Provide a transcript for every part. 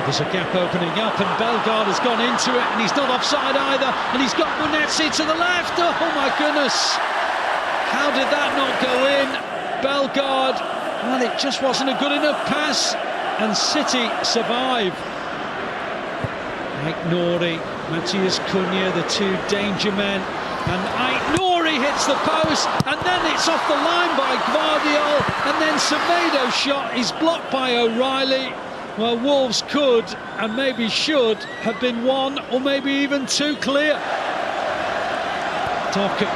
There's a gap opening up and Bellegarde has gone into it and he's not offside either, and he's got Munetsi to the left. Oh my goodness, how did that not go in? Bellegarde, well, it just wasn't a good enough pass, and City survive. Aït-Nouri, Matthias Cunha, the two danger men, and Aït-Nouri hits the post, and then it's off the line by Gvardiol, and then Semedo's shot is blocked by O'Reilly. Well, Wolves could, and maybe should, have been one or maybe even two clear. Docker,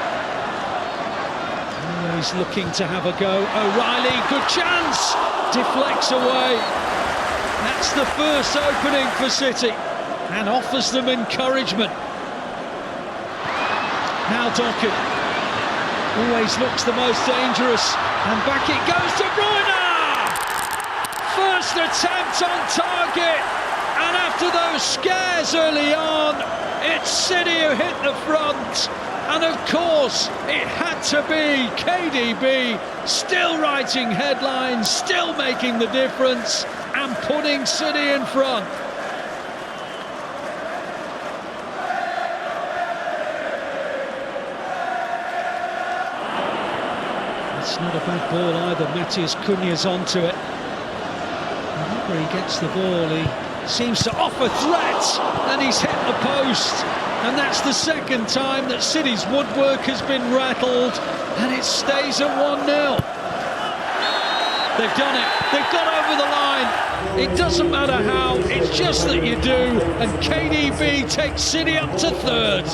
always looking to have a go. O'Reilly, good chance, deflects away. That's the first opening for City, and offers them encouragement. Now Docker, always looks the most dangerous, and back it goes to Bruyne! First attempt on target, and after those scares early on, it's City who hit the front, and of course it had to be KDB, still writing headlines, still making the difference, and putting City in front. It's not a bad ball either. Matthias Cunha's onto it. Whenever he gets the ball, he seems to offer threat, and he's hit the post. And that's the second time that City's woodwork has been rattled, and it stays at 1-0. They've done it. They've got over the line. It doesn't matter how, it's just that you do. And KDB takes City up to third.